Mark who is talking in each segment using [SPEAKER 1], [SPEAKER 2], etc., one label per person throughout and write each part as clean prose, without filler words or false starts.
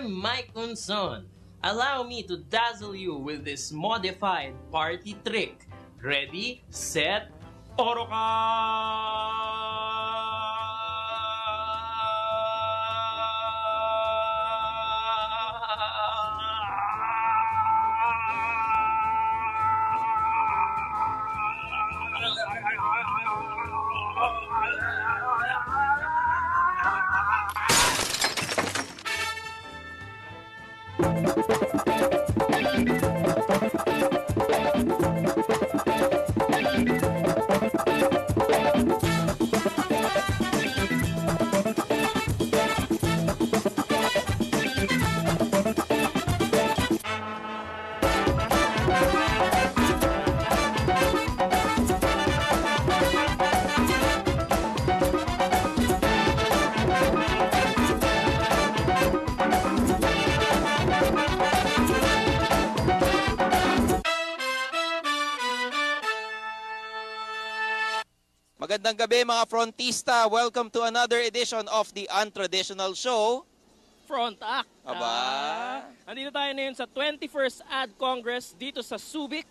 [SPEAKER 1] I'm Mike Unson. Allow me to dazzle you with this modified party trick. Ready, set, Oroka!
[SPEAKER 2] Magandang gabi mga frontista. Welcome to another edition of the untraditional show,
[SPEAKER 3] Front Act.
[SPEAKER 2] Aba.
[SPEAKER 3] Andito tayo ngayon sa 21st Ad Congress dito sa Subic.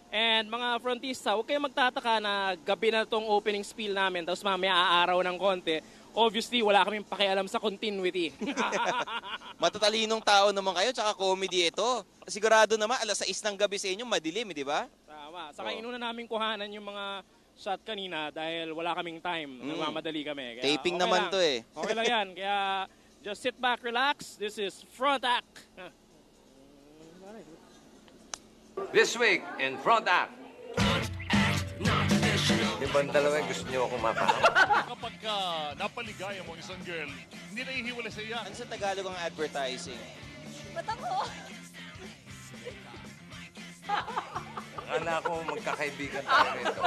[SPEAKER 3] And mga frontista, huwag kayong magtataka na gabi na itong opening spiel namin tapos mamaya aaraw ng konti. Obviously, wala kaming pakialam sa continuity.
[SPEAKER 2] Matatalinong tao naman kayo, tsaka comedy ito. Sigurado naman, alas 6 ng gabi sa inyo, madilim, di ba?
[SPEAKER 3] Tama. Saka inuna namin kuhanan yung mga shot kanina dahil wala kaming time. Nagmamadali kami. Kaya
[SPEAKER 2] taping
[SPEAKER 3] okay
[SPEAKER 2] naman
[SPEAKER 3] lang.
[SPEAKER 2] To eh.
[SPEAKER 3] Okay lang yan. Kaya just sit back, relax. This is Front Act.
[SPEAKER 4] This week in Front Act. Di ba ang dalawa gusto niyo akong mapahama?
[SPEAKER 5] Kapag napaligaya mo isang girl, hindi na ihiwalay sa iya.
[SPEAKER 2] Ano sa Tagalog ang advertising?
[SPEAKER 6] Ba't ako?
[SPEAKER 4] Akala ko magkakaibigan tayo ito.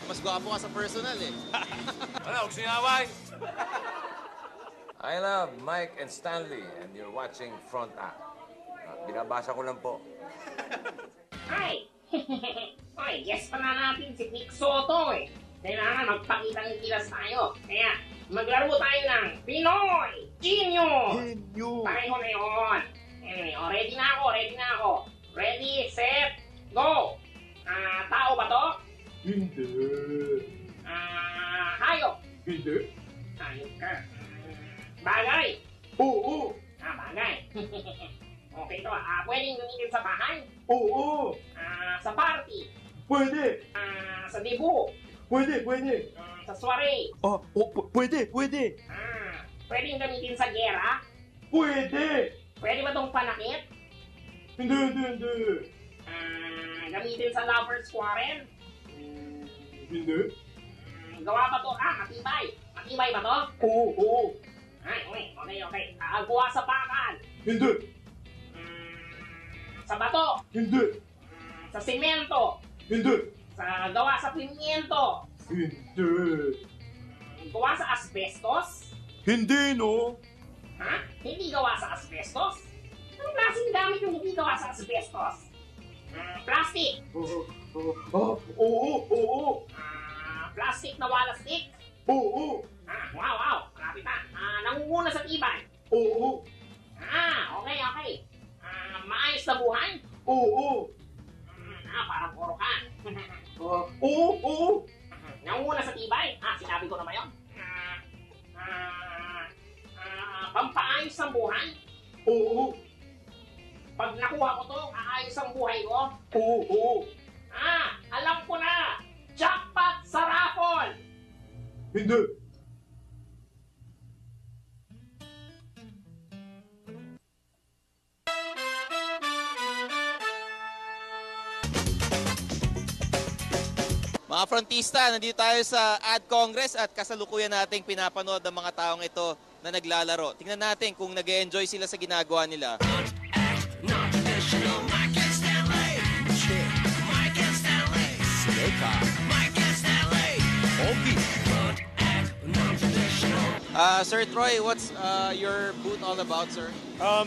[SPEAKER 2] Mas gwapo ka sa personal eh.
[SPEAKER 4] Ano, huwag sinaway! I love Mike and Stanley and you're watching Front Act. Binabasa ko lang po.
[SPEAKER 7] Ay! Ay, guess pa na natin si Nick Soto eh. Kailangan magpakita ng kilas tayo. Kaya, maglaro tayo ng Pinoy Genius! Pareho na yun. Anyway, ready na ako. Ready, set, go! Tao ba to?
[SPEAKER 5] Hindi.
[SPEAKER 7] Hayop?
[SPEAKER 5] Hindi.
[SPEAKER 7] Hayop ka. Bagay?
[SPEAKER 5] Oo.
[SPEAKER 7] Bagay. Okay to. Pwedeng gamitin sa bahay?
[SPEAKER 5] Oo.
[SPEAKER 7] Sa party?
[SPEAKER 5] Pwede.
[SPEAKER 7] Sa debut?
[SPEAKER 5] Pwede.
[SPEAKER 7] Sa soiree?
[SPEAKER 5] Pwede.
[SPEAKER 7] Pwedeng gamitin sa gera?
[SPEAKER 5] Pwede.
[SPEAKER 7] Pwede ba itong panakit?
[SPEAKER 5] Hindi.
[SPEAKER 7] Gamitin sa lover's quarrel?
[SPEAKER 5] Hindi.
[SPEAKER 7] Gawa ba to? Matibay. Matibay ba to?
[SPEAKER 5] Oo.
[SPEAKER 7] Ay, okay. Gawa sa bakal?
[SPEAKER 5] Hindi.
[SPEAKER 7] Sa bato?
[SPEAKER 5] Hindi.
[SPEAKER 7] Sa semento?
[SPEAKER 5] Hindi.
[SPEAKER 7] Gawa sa pimiento?
[SPEAKER 5] Hindi.
[SPEAKER 7] Gawa sa asbestos?
[SPEAKER 5] Hindi, no?
[SPEAKER 7] Hindi gawa sa asbestos? Anong klaseng gamit yung hindi gawa sa asbestos? Plastic?
[SPEAKER 5] Oo.
[SPEAKER 7] Plastic na wala stick?
[SPEAKER 5] Oo.
[SPEAKER 7] Wow. Malapit na. Nangunguna sa tibay?
[SPEAKER 5] Oo.
[SPEAKER 7] Okay. Maayos na buhay?
[SPEAKER 5] Oo.
[SPEAKER 7] Parang puro ka.
[SPEAKER 5] Oo.
[SPEAKER 7] Nangunguna sa tibay? Sinabi ko naman yun. Pampaayos ng buhay?
[SPEAKER 5] Oo.
[SPEAKER 7] Pag nakuha ko to, aayos ang buhay ko?
[SPEAKER 5] Oo.
[SPEAKER 7] Alam ko na! Jackpot sa raffle!
[SPEAKER 5] Hindi.
[SPEAKER 2] Mga frontista, nandito tayo sa Ad Congress at kasalukuyan nating pinapanood ang mga taong ito na naglalaro. Tingnan natin kung nag-enjoy sila sa ginagawa nila. Sir Troy, what's your booth all about, sir?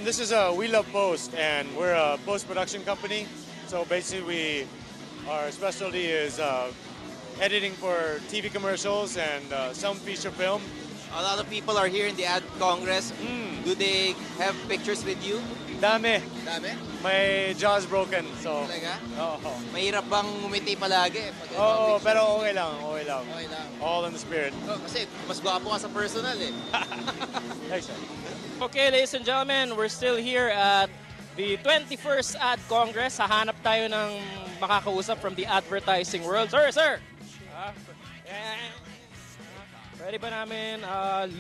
[SPEAKER 8] This is We Love Post, and we're a post-production company. So basically, our specialty is editing for TV commercials and some feature film.
[SPEAKER 2] A lot of people are here in the Ad Congress. Do they have pictures with you?
[SPEAKER 8] Dami.
[SPEAKER 2] Dami?
[SPEAKER 8] My jaw's broken, so...
[SPEAKER 2] Talaga?
[SPEAKER 8] Oo.
[SPEAKER 2] Mahirap bang umiti palagi?
[SPEAKER 8] Oo, pero okay lang.
[SPEAKER 2] Okay lang.
[SPEAKER 8] All in the spirit.
[SPEAKER 2] Oh, kasi mas gwapo ka sa personal eh.
[SPEAKER 8] Thanks, sir.
[SPEAKER 3] Okay, ladies and gentlemen, we're still here at the 21st Ad Congress. Hahanap tayo ng makakausap from the advertising world. Sir! Pwede ba namin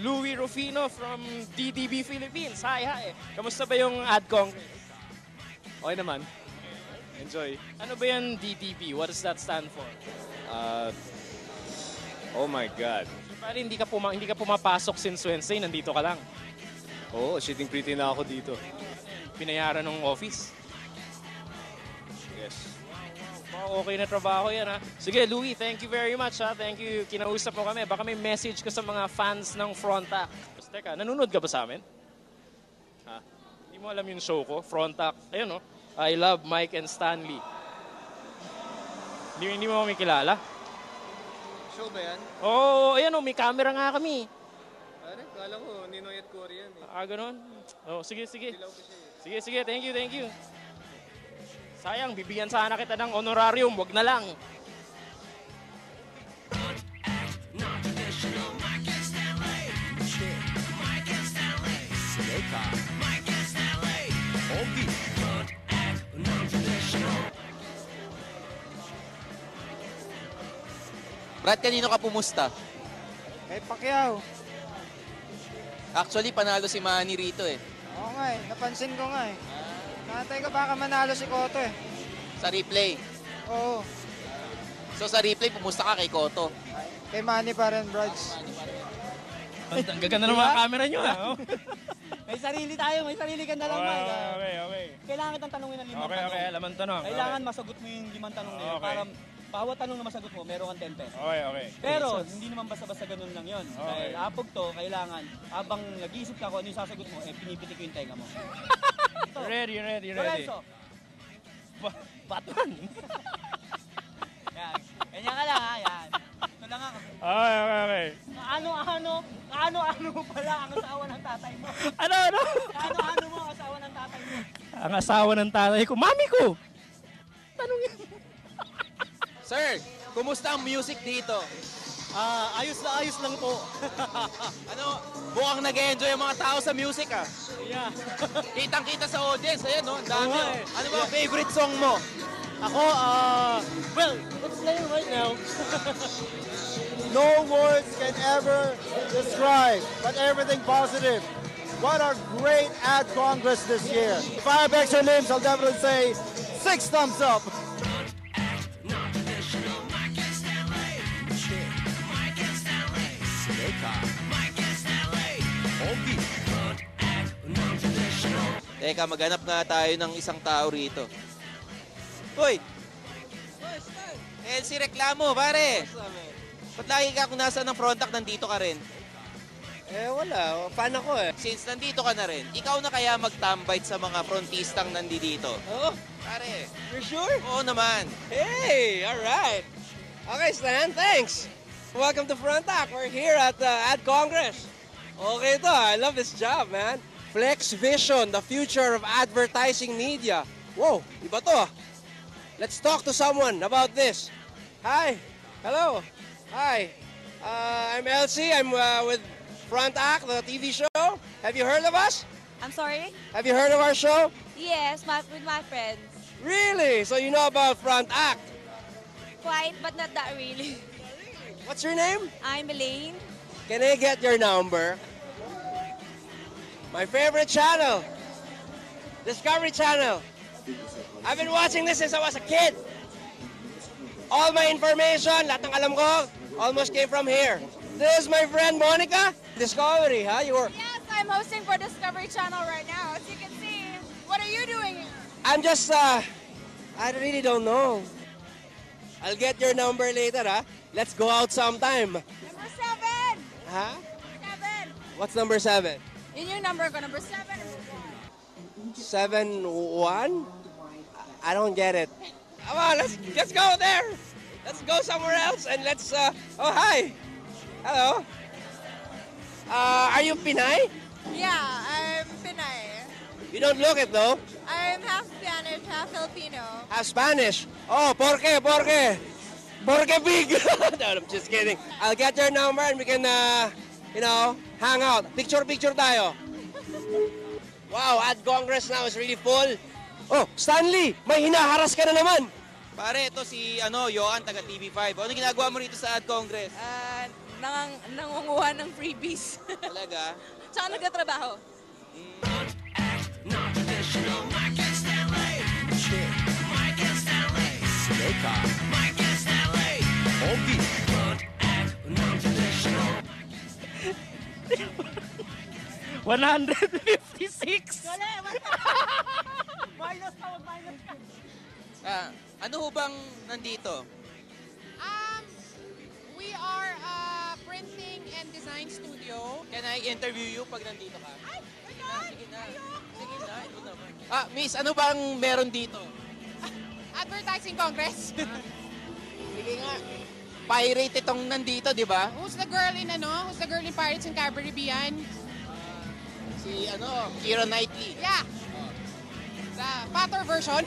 [SPEAKER 3] Louie Rufino from DDB Philippines? Hi. Kamusta ba yung Ad Congress?
[SPEAKER 8] Okay naman. Enjoy.
[SPEAKER 3] Ano ba yan DDB? What does that stand for?
[SPEAKER 8] Oh my God.
[SPEAKER 3] Pare, hindi ka pumapasok since Wednesday, nandito ka lang.
[SPEAKER 8] Oo, shitting pretty na ako dito.
[SPEAKER 3] Pinayaran ng office.
[SPEAKER 8] Yes.
[SPEAKER 3] Wow, okay na trabaho yan ha. Sige, Louie, thank you very much ha. Thank you, kinausap mo kami. Baka may message ka sa mga fans ng Frontac. Basta teka, nanonood ka ba sa amin? Ha? Hindi mo alam yung show ko, Frontac. Ayun no, I Love Mike and Stanley. Hindi mo kami kilala?
[SPEAKER 2] Show ba yan?
[SPEAKER 3] Oo, ayan o, may camera nga kami.
[SPEAKER 2] Pare, kala ko Ninoy at Korean eh.
[SPEAKER 3] Ganun? Oh, sige. Sige, thank you. Sayang, bibigyan sana kita ng honorarium, wag na lang.
[SPEAKER 2] Brad, kanino ka pumusta?
[SPEAKER 6] Kay Pacquiao.
[SPEAKER 2] Actually, panalo si Manny rito eh.
[SPEAKER 6] Oo nga eh, napansin ko nga eh. Nakantay ko baka manalo si Cotto eh.
[SPEAKER 2] Sa replay.
[SPEAKER 6] Oo,
[SPEAKER 2] So sa replay, pumusta ka kay Cotto.
[SPEAKER 6] kay Manny pa rin, Brads.
[SPEAKER 3] Ang gaganda ng mga camera nyo ha. Oh.
[SPEAKER 9] May sarili tayo, may sarili ka na lang, Mike.
[SPEAKER 3] Okay.
[SPEAKER 9] Kailangan kitang tanungin ng 5 tanong.
[SPEAKER 3] Okay, lamang tanong.
[SPEAKER 9] Kailangan masagot mo yung 5 tanong na yun.
[SPEAKER 3] Okay.
[SPEAKER 9] Para bawat tanong na masagot mo, meron kang 10 pesos.
[SPEAKER 3] Okay.
[SPEAKER 9] Pero, hindi naman basta-basta ganun lang yun.
[SPEAKER 3] Okay.
[SPEAKER 9] Dahil apog to, kailangan, habang nag-iisip ka kung ano yung sasagot mo, pinipiti ko yung tenga mo.
[SPEAKER 3] Ready.
[SPEAKER 9] Lorenzo.
[SPEAKER 3] Batman.
[SPEAKER 9] Yan. Ganyan ka lang, ha? Yan. Ito lang ako.
[SPEAKER 3] Okay.
[SPEAKER 9] Ano mo pala ang asawa ng tatay mo?
[SPEAKER 3] Ano?
[SPEAKER 9] Ano mo ang asawa ng tatay mo?
[SPEAKER 3] Ang asawa ng tatay ko, mami ko! Tanungin.
[SPEAKER 2] Sir, kumusta ang music dito?
[SPEAKER 9] Ayos lang po.
[SPEAKER 2] Mukhang nag-enjoy ang mga tao sa music ah.
[SPEAKER 9] Yeah.
[SPEAKER 2] Kitang-kita sa audience, ayan no, ang dami.
[SPEAKER 9] Oo nga
[SPEAKER 2] oh.
[SPEAKER 9] eh.
[SPEAKER 2] Ano ba ang favorite song mo?
[SPEAKER 9] Ako, well, it's playing right now.
[SPEAKER 6] No words can ever describe, but everything positive. What a great Ad Congress this year. If I have extra limbs, I'll definitely say 6 thumbs up.
[SPEAKER 2] Teka, maghanap nga tayo ng isang tao rito. Hoy! LC Reklamo, pare! Ba't lagi ka kung nasa ng Frontac, nandito ka rin?
[SPEAKER 6] Wala. Fan ako eh.
[SPEAKER 2] Since nandito ka na rin, ikaw na kaya magtambite sa mga frontistang nandito?
[SPEAKER 6] Oh,
[SPEAKER 2] Pare,
[SPEAKER 6] you're sure?
[SPEAKER 2] oo naman.
[SPEAKER 6] Hey, all right. Okay, Stan, thanks. Welcome to Frontac. We're here at Ad Congress. Okay to, I love this job, man. Flex Vision, the future of advertising media. Whoa, iba to. Let's talk to someone about this. Hi. Hello. Hi. I'm Elsie. I'm with Frontac, the TV show. Have you heard of us?
[SPEAKER 10] I'm sorry?
[SPEAKER 6] Have you heard of our show?
[SPEAKER 10] Yes, with my friends.
[SPEAKER 6] Really? So you know about Frontac?
[SPEAKER 10] Quite, but not that really.
[SPEAKER 6] What's your name?
[SPEAKER 10] I'm Elaine.
[SPEAKER 6] Can I get your number? My favorite channel, Discovery Channel. I've been watching this since I was a kid. All my information, lahat ng alam ko, almost came from here. This is my friend Monica. Discovery, huh? You were...
[SPEAKER 10] Yes, I'm hosting for Discovery Channel right now. As you can see, what are you doing here?
[SPEAKER 6] I'm just, I really don't know. I'll get your number later, huh? Let's go out sometime.
[SPEAKER 10] Number 7!
[SPEAKER 6] Huh?
[SPEAKER 10] 7!
[SPEAKER 6] What's number 7?
[SPEAKER 10] Yun yung number ko, number 7 or
[SPEAKER 6] 7-1? I don't get it. Come on, let's go there. Let's go somewhere else and let's, oh, hi. Hello. Are you Pinay?
[SPEAKER 10] Yeah, I'm Pinay.
[SPEAKER 6] You don't look it though.
[SPEAKER 10] I'm half Spanish, half Filipino.
[SPEAKER 6] Spanish. Oh, ¿por qué? ¿Por qué? ¿Por qué big? No, I'm just kidding. I'll get your number and we can, hang out. Picture tayo. Wow, Ad Congress now is really full. Oh, Stanley, may hinaharas ka na naman.
[SPEAKER 2] Pare, ito si Johan, taga TV5. Ano ginagawa mo rito sa Ad Congress?
[SPEAKER 10] Nangunguha ng freebies.
[SPEAKER 2] Talaga?
[SPEAKER 10] Tsaka nagtatrabaho.
[SPEAKER 3] $156.
[SPEAKER 9] Minus ka, minus ka.
[SPEAKER 2] Ano ho bang nandito?
[SPEAKER 10] We are a printing and design studio.
[SPEAKER 2] Can I interview you pag nandito ka?
[SPEAKER 10] Ay, my God!
[SPEAKER 2] Sige na. Sige na. Ito naman. Miss, ano bang meron dito?
[SPEAKER 10] Advertising Congress.
[SPEAKER 2] Sige nga. Pirate itong nandito, di ba?
[SPEAKER 10] Who's the girl in Pirates and Caribbean?
[SPEAKER 2] Si Keira Knightley.
[SPEAKER 10] Yeah. The fatter version.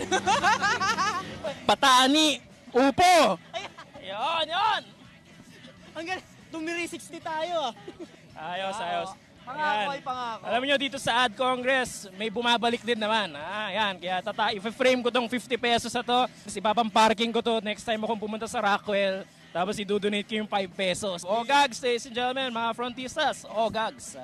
[SPEAKER 3] Patani. Upo. Yan.
[SPEAKER 9] Ang galing. 360 tayo.
[SPEAKER 3] Ayos.
[SPEAKER 9] Pangako
[SPEAKER 3] Ayan.
[SPEAKER 9] ay pangako.
[SPEAKER 3] Alam niyo dito sa Ad Congress, may bumabalik din naman. Yan. Kaya i-frame ko tong 50 pesos na to. Tapos ipapang-parking ko to next time akong pumunta sa Rockwell. Tapos i-donate ko yung 5 pesos. Ogags, ladies and gentlemen, mga frontistas. Ogags.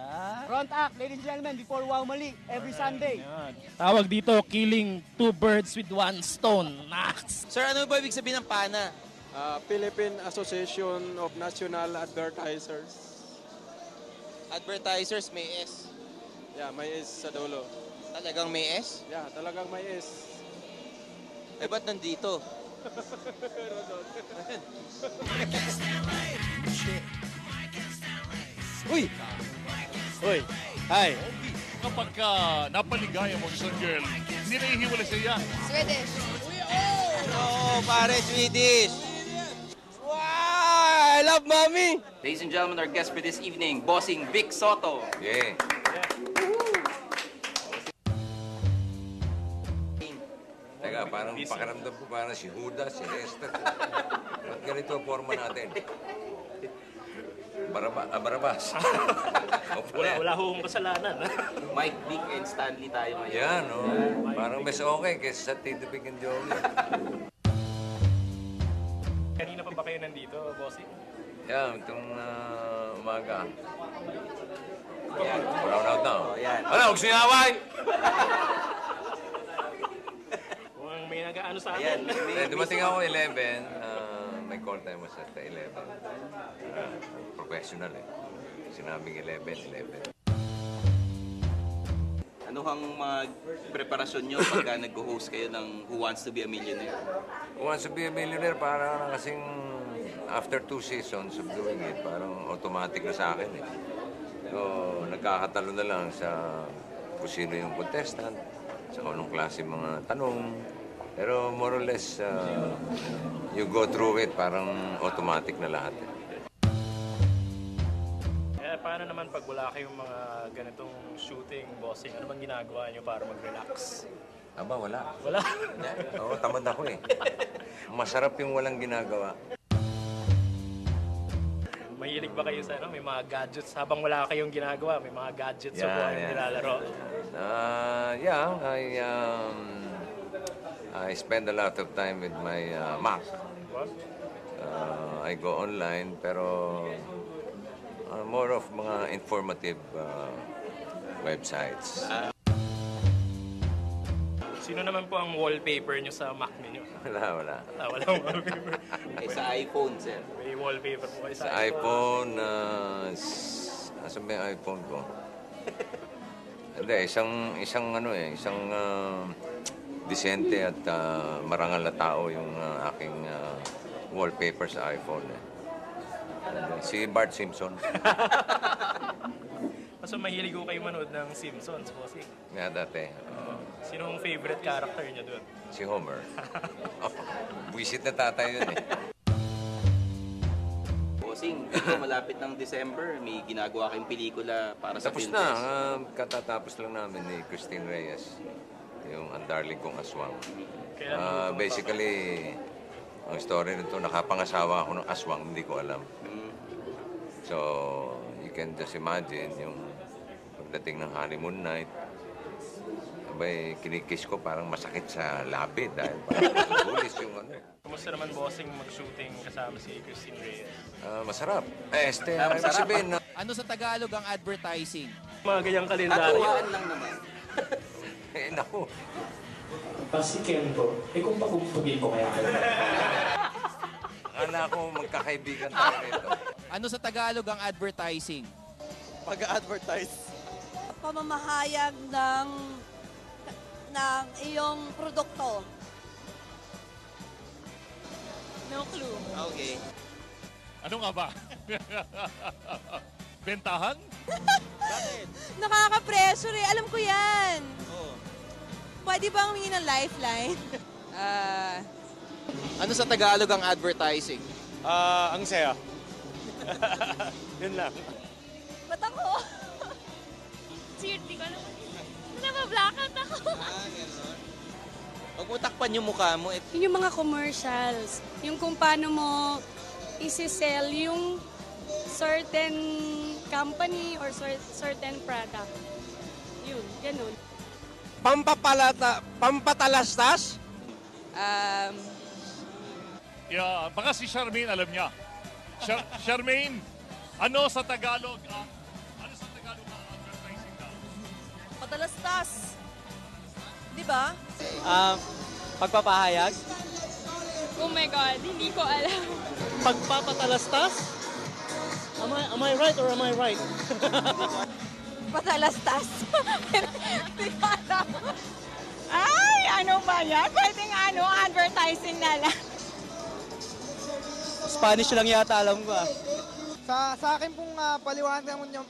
[SPEAKER 9] Front act, ladies and gentlemen, before Wow Mali, every Sunday.
[SPEAKER 3] Yan. Tawag dito, killing 2 birds with 1 stone. Nice.
[SPEAKER 2] Sir, ano ba ibig sabihin ng PANA?
[SPEAKER 11] Philippine Association of National Advertisers.
[SPEAKER 2] Advertisers, may S.
[SPEAKER 11] Yeah, may S sa dulo.
[SPEAKER 2] Talagang may S?
[SPEAKER 11] Yeah, talagang may S.
[SPEAKER 2] Eh, ba't nandito?
[SPEAKER 6] Uy! Hi!
[SPEAKER 5] Kapag napaligaya mo isang girl, hindi na ihiwalay sa iya.
[SPEAKER 10] Swedish.
[SPEAKER 2] Oo, pare, Swedish.
[SPEAKER 6] Wow! I love mommy!
[SPEAKER 12] Ladies and gentlemen, our guest for this evening, Bossing Vic Soto.
[SPEAKER 4] Yeah. Teka, parang pakiramdam ko parang si Judas, si Esther. Ba't ganito ang forma natin? Barabas.
[SPEAKER 3] Wala hong kasalanan.
[SPEAKER 12] Mike, Vic, and Stanley tayo ngayon.
[SPEAKER 4] Yan, no? Parang mas okay kaysa sa Tito Vic and Joey.
[SPEAKER 3] Kanina pa ba kayo nandito, Bossing?
[SPEAKER 4] Yan, itong umaga. Yan, brown out na. Ano, huwag siyaway!
[SPEAKER 3] Kung may nag-ano sa akin.
[SPEAKER 4] Dumating ako 11, may call time was at 11. Professional eh. Sinabing 11.
[SPEAKER 12] Ano ang mga preparasyon nyo pagka nag-host kayo ng Who Wants to be a Millionaire?
[SPEAKER 4] Who Wants to be a Millionaire, parang kasing after 2 seasons of doing it, parang automatic na sa akin eh. So, nagkakatalo na lang sa kung sino yung contestant, sa anong klase mga tanong. Pero more or less, you go through it, parang automatic na lahat.
[SPEAKER 3] Paano naman pag wala kayong mga ganitong shooting, Bossing? Ano bang ginagawa nyo para mag-relax?
[SPEAKER 4] Aba, wala.
[SPEAKER 3] Wala?
[SPEAKER 4] Oo, tamad ako eh. Masarap yung walang ginagawa.
[SPEAKER 3] Mahilig ba kayo sa may mga gadgets? Habang wala kayong ginagawa, may mga gadgets sa buhay yung nilalaro?
[SPEAKER 4] I spend a lot of time with my Mac. I go online, pero more of mga informative websites.
[SPEAKER 3] Sino naman po ang wallpaper nyo sa Mac ninyo?
[SPEAKER 4] Wala.
[SPEAKER 3] Walang wallpaper.
[SPEAKER 12] Sa iPhone, sir.
[SPEAKER 3] May wallpaper po kayo
[SPEAKER 4] Sa iPhone, asan ba yung iPhone ko? Hindi, isang disente at marangal na tao yung aking wallpaper sa iPhone. Si Bart Simpson.
[SPEAKER 3] So mahilig ko kayo manood ng Simpsons, Bossing?
[SPEAKER 4] Nga dati.
[SPEAKER 3] Sino ang favorite character niya doon?
[SPEAKER 4] Si Homer. Buisit na tatay yun eh.
[SPEAKER 12] Bossing, ito malapit ng December, may ginagawa kayong pelikula para sa
[SPEAKER 4] Tapos
[SPEAKER 12] film
[SPEAKER 4] na,
[SPEAKER 12] fest.
[SPEAKER 4] katatapos lang namin ni Christine Reyes, yung Ang Darling Kong Aswang.
[SPEAKER 3] Kailan
[SPEAKER 4] Basically, ang story nito, nakapangasawa ako ng aswang, hindi ko alam. So, you can just imagine yung pagdating ng honeymoon night, abay, kinikiss ko parang masakit sa labi dahil parang natutulis yung ano.
[SPEAKER 3] Kumusta naman, bossing, mag-shooting kasama si Christine Reyes?
[SPEAKER 4] Masarap. Ibig sabihin na...
[SPEAKER 2] Ano sa Tagalog ang advertising?
[SPEAKER 3] Mga ganyang kalendaryo.
[SPEAKER 12] Katuwaan lang naman.
[SPEAKER 4] Naku.
[SPEAKER 1] Si Kento, kung pagpupugin ko kaya kayo.
[SPEAKER 4] Akala ko magkakaibigan tayo nito.
[SPEAKER 2] Ano sa Tagalog ang advertising?
[SPEAKER 11] Pag-advertise.
[SPEAKER 10] Pamamahayag ng iyong produkto. No clue.
[SPEAKER 2] Okay.
[SPEAKER 5] Ano nga ba? Bentahan?
[SPEAKER 10] Nakaka-pressure eh. Alam ko yan.
[SPEAKER 2] Oo.
[SPEAKER 10] Pwede bang humingi ng lifeline?
[SPEAKER 2] Ano sa Tagalog ang advertising?
[SPEAKER 8] Ang saya. Yun lang.
[SPEAKER 10] Ba't ako?
[SPEAKER 13] Swerte ko naman. Nabablackout ako.
[SPEAKER 2] Huwag mo takpan yung mukha mo.
[SPEAKER 13] Yung mga commercials, yung kung paano mo isi-sell yung certain company or certain product. Yun, ganun.
[SPEAKER 6] Pampatalastas?
[SPEAKER 5] Yeah, baka si Charmaine alam niya. Charmaine, ano sa Tagalog ang advertising daw?
[SPEAKER 10] Patalastas. Di ba?
[SPEAKER 9] Pagpapahayag?
[SPEAKER 13] Oh my God, hindi ko alam.
[SPEAKER 9] Pagpapatalastas? Am I right or am I right?
[SPEAKER 10] Patalastas. Hindi ko alam. Ay, ano ba yan? Pwedeng advertising na lang.
[SPEAKER 9] Spanish lang yata alam ko ah.
[SPEAKER 14] Sa akin pong paliwanag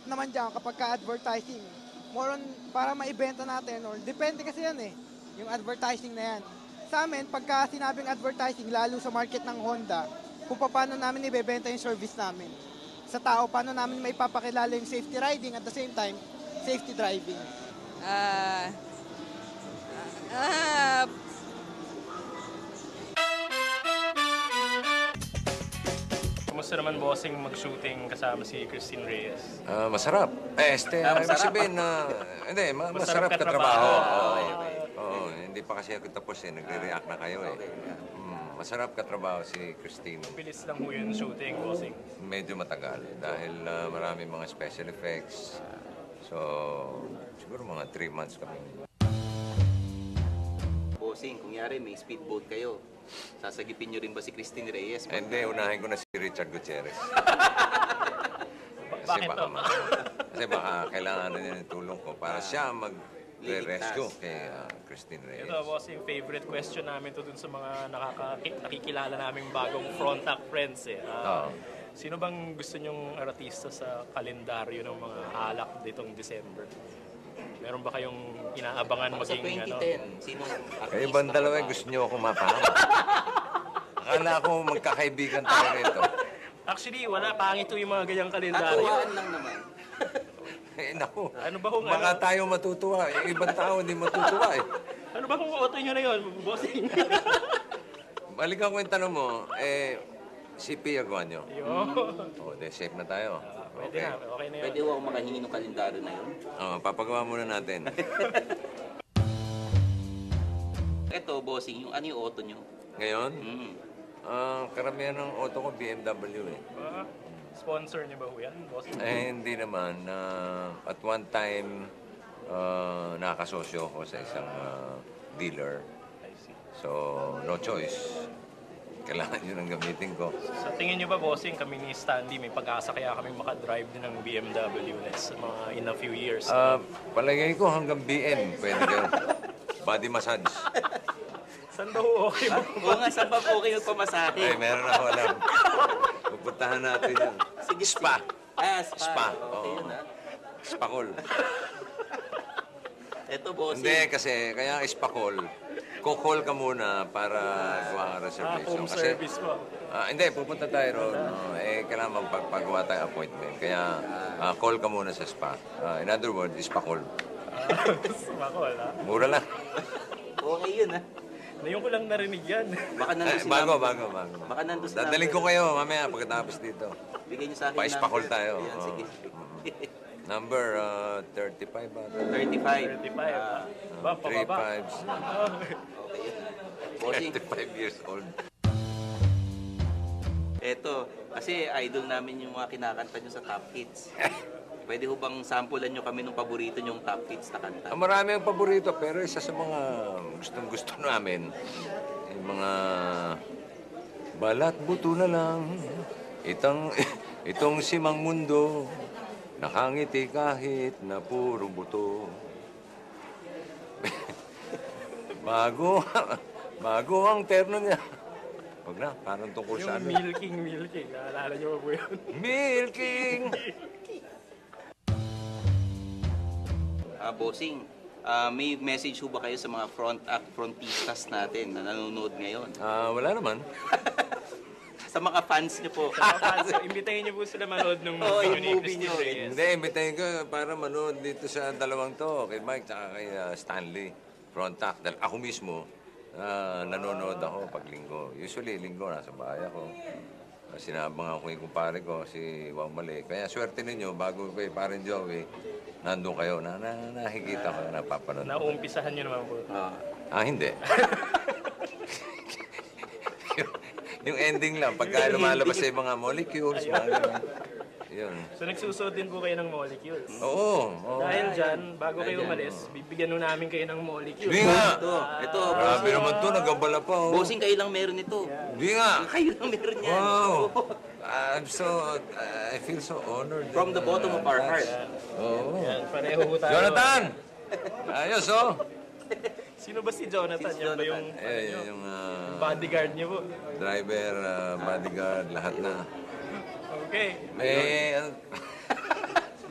[SPEAKER 14] naman dyan kapag ka-advertising, more on para maibenta natin or depende kasi yan eh, yung advertising na yan. Sa amin, pagka sinabing advertising, lalo sa market ng Honda, kung paano namin ibebenta yung service namin. Sa tao, paano namin may papakilala yung safety riding at the same time, safety driving.
[SPEAKER 3] Kumusta naman, bossing, mag-shooting kasama si Christine Reyes?
[SPEAKER 4] Masarap. Ibig sabihin na... Hindi, masarap katrabaho. Oo, hindi pa kasi ako tapos eh. Nagre-react na kayo eh. Masarap katrabaho si Christine.
[SPEAKER 3] Bilis lang mo yun shooting, bossing.
[SPEAKER 4] Medyo matagal dahil marami mga special effects. So, siguro mga 3 months kami.
[SPEAKER 12] Bossing, kung yari may speedboat kayo, sasagipin nyo rin ba si Christine Reyes?
[SPEAKER 4] Hindi, unahin ko na si Richard Gutierrez.
[SPEAKER 3] Bakit to?
[SPEAKER 4] Kasi baka kailangan na niya ng tulong ko para siya mag-rescue kay Christine Reyes.
[SPEAKER 3] Ito, bossing, favorite question namin to dun sa mga nakikilala naming bagong front-up friends eh. Sino bang gusto nyong artista sa kalendaryo ng mga alak ditong December? Meron ba kayong inaabangan maging
[SPEAKER 12] sa 2010, sino artista?
[SPEAKER 4] Kayo bang dalawa gusto niyo ako mapahamak? Akala ko magkakaibigan tayo nito.
[SPEAKER 3] Actually, wala. Pangit to yung mga ganyang kalendaryo.
[SPEAKER 12] Katuwaan lang naman.
[SPEAKER 4] Naku.
[SPEAKER 3] Ano ba kung
[SPEAKER 4] baka tayo matutuwa. Yung ibang tao hindi matutuwa eh.
[SPEAKER 3] Ano ba kung auto nyo na yun, bossing?
[SPEAKER 4] Balikan ko yung tanong mo, si Pia Guanyo. Safe na tayo.
[SPEAKER 3] Pwede na, okay na yun.
[SPEAKER 12] Pwede ako makahingi ng kalendaryo na yun?
[SPEAKER 4] Papagawa muna natin.
[SPEAKER 12] Ito, bossing, ano yung auto nyo?
[SPEAKER 4] Ngayon? Karamihan ng auto ko BMW eh.
[SPEAKER 3] Sponsor niyo ba ho yan, bossing?
[SPEAKER 4] Hindi naman. At one time, nakasosyo ko sa isang dealer. So, no choice. Kailangan yun ang gamitin ko.
[SPEAKER 3] Sa tingin niyo ba, bossing, kami ni Stanley, may pag-asa kaya kami makadrive din ng BMW next in a few years?
[SPEAKER 4] Palagay ko hanggang BM, pwede kayo. Body massage.
[SPEAKER 3] Saan ba ho okay ba?
[SPEAKER 12] Oo nga, saan ba okay yung pamasahe?
[SPEAKER 4] Meron ako alam. Pupuntahan natin yun.
[SPEAKER 12] Sige,
[SPEAKER 4] Spa.
[SPEAKER 12] Spa. Okay yun,
[SPEAKER 4] Spakol.
[SPEAKER 12] Ito, bossing.
[SPEAKER 4] Hindi, kasi kaya spakol. Kukol ka muna para gawa ka reservation.
[SPEAKER 3] Home service po.
[SPEAKER 4] Hindi, pupunta tayo roon. Kailangan magpagawa tayo appointment. Kaya call ka muna sa spa. In other words, spa-call.
[SPEAKER 3] Spa-call, ha?
[SPEAKER 4] Mura lang.
[SPEAKER 12] Okay yun, ha?
[SPEAKER 3] Ngayon ko lang narinig yan.
[SPEAKER 12] Baka nandun si
[SPEAKER 4] Bago.
[SPEAKER 12] Baka nandun si
[SPEAKER 4] Dadaling ko kayo mamaya pagkatapos dito.
[SPEAKER 12] Bigyan niyo sa akin
[SPEAKER 4] Pa-spa-call tayo.
[SPEAKER 12] Ayan, sige.
[SPEAKER 4] Number 35 ba?
[SPEAKER 12] 35.
[SPEAKER 3] 35.
[SPEAKER 4] Ba, 35.
[SPEAKER 12] Okay.
[SPEAKER 4] 35 years old.
[SPEAKER 12] Eto, kasi idol namin yung mga kinakanta nyo sa Top Hits. Pwede ho bang sampulan nyo kami ng paborito nyong Top Hits na kanta?
[SPEAKER 4] Marami ang paborito, pero isa sa mga gustong-gusto namin, yung mga balat buto na lang, itong simang mundo, nakangiti kahit na puro buto. Bago ang terno niya. Wag na, parang tungkol sa ano.
[SPEAKER 3] Yung milking. Naalala niyo ba po yun?
[SPEAKER 4] Milking!
[SPEAKER 12] Bossing, may message ho ba kayo sa mga frontistas natin na nanonood ngayon?
[SPEAKER 4] Wala naman.
[SPEAKER 12] Sa mga fans niyo po.
[SPEAKER 3] Sa mga fans, imbitahin niyo po sila manood ng movie niyo.
[SPEAKER 4] Hindi, imbitahin ko para manood dito sa dalawang to, kay Mike at kay Stanley. Frontac. Dahil ako mismo, nanonood ako pag linggo. Usually, linggo nasa bahay ako. Sinabang ako yung kumpare ko, si Wang Mali. Kaya swerte ninyo, bago kay Paren Joey, nandun kayo, nakikita ko, napapanood.
[SPEAKER 3] Naumpisahan niyo naman po.
[SPEAKER 4] Hindi. yung ending lang, pagka lumalabas sa mga molecules, mga ganun. Yun.
[SPEAKER 3] So nagsusuot din po kayo ng molecules?
[SPEAKER 4] Oo.
[SPEAKER 3] Dahil dyan, bago kayo umalis, bibigyan nun namin kayo ng molecules.
[SPEAKER 4] Hindi nga!
[SPEAKER 12] Ito.
[SPEAKER 4] Grabe naman to, nagabala pa.
[SPEAKER 12] Bossing, kayo lang meron ito.
[SPEAKER 4] Hindi nga!
[SPEAKER 12] Kayo lang meron yan.
[SPEAKER 4] Wow! I feel so honored.
[SPEAKER 12] From the bottom of our heart.
[SPEAKER 4] Oo.
[SPEAKER 3] Yan, pareho po tayo.
[SPEAKER 4] Jonathan! Ayos, oh!
[SPEAKER 3] Sino ba si Jonathan? Yan ba yung,
[SPEAKER 4] yung
[SPEAKER 3] bodyguard niyo po?
[SPEAKER 4] Driver, bodyguard, lahat na.
[SPEAKER 3] Okay.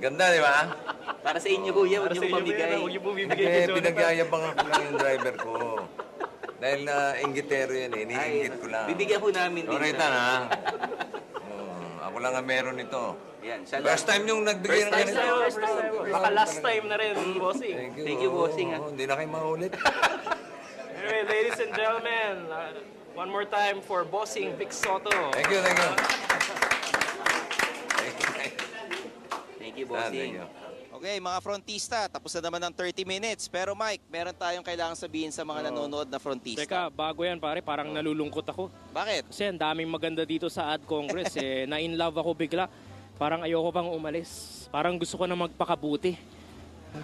[SPEAKER 4] Ganda, di ba?
[SPEAKER 12] Para sa inyo, Kuya, huwag niyo po pamigay.
[SPEAKER 3] Huwag niyo po bibigay kay Jonathan.
[SPEAKER 4] Pinagyayabangan ko lang yung driver ko. Dahil inggitero yan eh, iniinggit ko lang.
[SPEAKER 12] Bibigyan po namin din.
[SPEAKER 4] Sorry, Tan, ha? Ako lang ang meron ito.
[SPEAKER 12] Yan,
[SPEAKER 4] first time yung nagbigay ng ganito.
[SPEAKER 3] First time. Baka last time na rin, bossing.
[SPEAKER 12] Thank you, bossing.
[SPEAKER 4] Hindi na kayo maulit.
[SPEAKER 3] Anyway, ladies and gentlemen, one more time for Bossing Vic Soto.
[SPEAKER 4] Thank you.
[SPEAKER 12] Thank you, bossing.
[SPEAKER 2] Okay, mga frontista, tapos na naman ng 30 minutes. Pero Mike, meron tayong kailangan sabihin sa mga nanonood na frontista.
[SPEAKER 3] Teka, bago yan pare, parang nalulungkot ako.
[SPEAKER 2] Bakit?
[SPEAKER 3] Kasi ang daming maganda dito sa Ad Congress na-in love ako bigla. Parang ayoko pang umalis. Parang gusto ko na magpakabuti.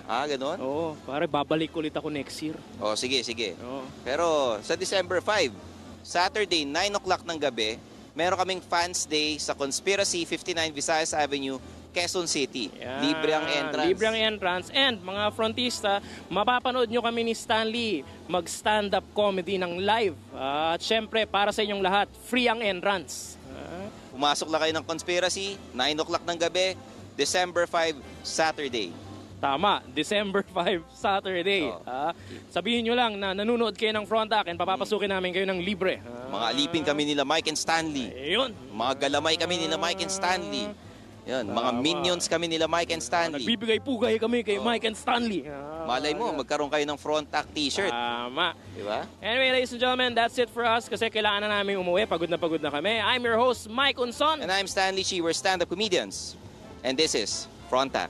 [SPEAKER 2] Ganon?
[SPEAKER 3] Oo, pare babalik ulit ako next year.
[SPEAKER 2] Sige.
[SPEAKER 3] Oo.
[SPEAKER 2] Pero sa December 5, Saturday, 9 o'clock ng gabi, meron kaming Fans Day sa Conspiracy 59 Visayas Avenue, Quezon City.
[SPEAKER 3] Yan.
[SPEAKER 2] Libre ang entrance.
[SPEAKER 3] Libre ang entrance. And mga frontista, mapapanood nyo kami ni Stanley mag-stand-up comedy ng live. At syempre, para sa inyong lahat, free ang entrance.
[SPEAKER 2] Pumasok lang kayo ng Conspiracy, 9 o'clock ng gabi, December 5, Saturday.
[SPEAKER 3] Tama, December 5, Saturday. Sabihin nyo lang na nanonood kayo ng Frontac and papapasukin namin kayo ng libre.
[SPEAKER 2] Mga alipin kami nila Mike and Stanley.
[SPEAKER 3] Ayun.
[SPEAKER 2] Mga galamay kami nila Mike and Stanley. Yan, mga minions kami nila Mike and Stanley.
[SPEAKER 3] Nagbibigay-pugay kami kay Mike and Stanley.
[SPEAKER 2] Malay mo, magkaroon kayo ng Frontac t-shirt.
[SPEAKER 3] Tama.
[SPEAKER 2] Diba?
[SPEAKER 3] Anyway, ladies and gentlemen, that's it for us kasi kailangan na namin umuwi. Pagod na kami. I'm your host, Mike Unson.
[SPEAKER 2] And I'm Stanley Chi. We're stand-up comedians. And this is Frontac.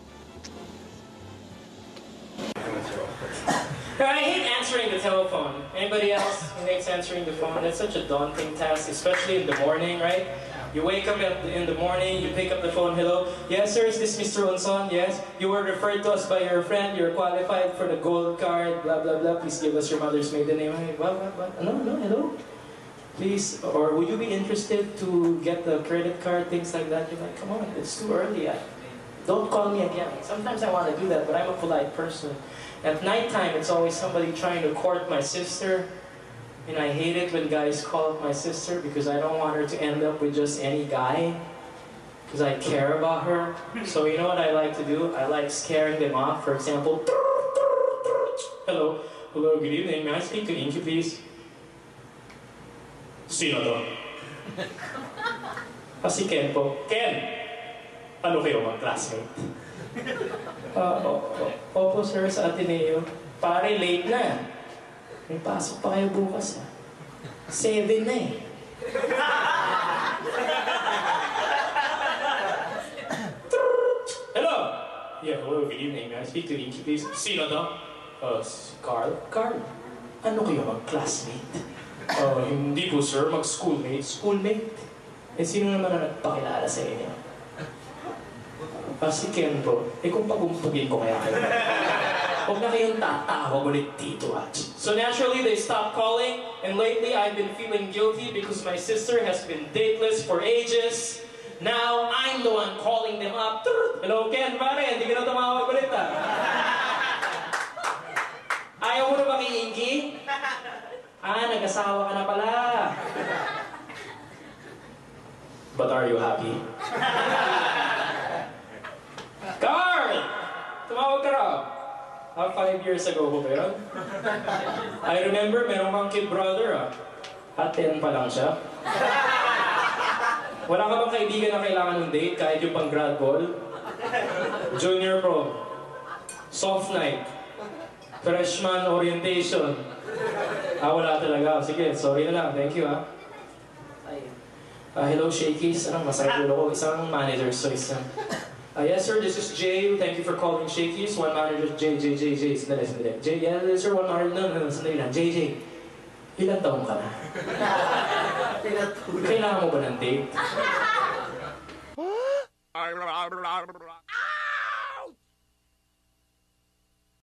[SPEAKER 3] I hate answering the telephone. Anybody else who hates answering the phone? That's such a daunting task, especially in the morning, right? You wake up in the morning, you pick up the phone, hello? Yes, sir, is this Mr. Unson? Yes? You were referred to us by your friend, you're qualified for the gold card, blah, blah, blah. Please give us your mother's maiden name. What? No, hello? Please, or would you be interested to get the credit card, things like that? You're like, come on, it's too early. Don't call me again. Sometimes I want to do that, but I'm a polite person. At nighttime, it's always somebody trying to court my sister. And I hate it when guys call up my sister because I don't want her to end up with just any guy. Because I care about her. So you know what I like to do? I like scaring them off. For example, hello, good evening. May I speak to Inky, please? Sino to?
[SPEAKER 15] Si Ken po. Ken! Ano kayo mga classmate? Opo sir, sa Ateneo. Pare, late na. May pasok pa kayo bukas. 7 na eh. Hello! Yeah, hello, good evening. May I speak to Inky, please? Sino to? Carl? Carl? Ano kayo mag-classmate? Hindi po sir, mag-schoolmate. Schoolmate? Sino naman ang nagpakilala sa inyo? Si Ken po. Kung pagumpugin ko kaya kayo. Huwag na kayong tatawag ulit dito, So naturally, they stopped calling, and lately I've been feeling guilty because my sister has been dateless for ages. Now, I'm the one calling them up. Hello, Ken, pare, hindi ka na tumawag ulit, Ayaw mo na ba kay Inky? Nag-asawa ka na pala. But are you happy? Carl! Tumawag ka raw. 5 years ago ko ba yun? I remember, meron kang kid brother At 10 pa lang siya. Wala ka bang kaibigan na kailangan ng date kahit yung pang grad ball? Junior prom. Soft night. Freshman orientation. Wala talaga. Sige, sorry na lang. Thank you hello, Shakey's. Masaya ulo ko. Isang manager's choice yan. Yes, sir. This is Jay. Thank you for calling Shakey's. One manager, J. Sandali. Jay, yes, sir. One manager. No. Sandali lang. JJ. Ilan taong ka na? Kailangan mo ba ng date?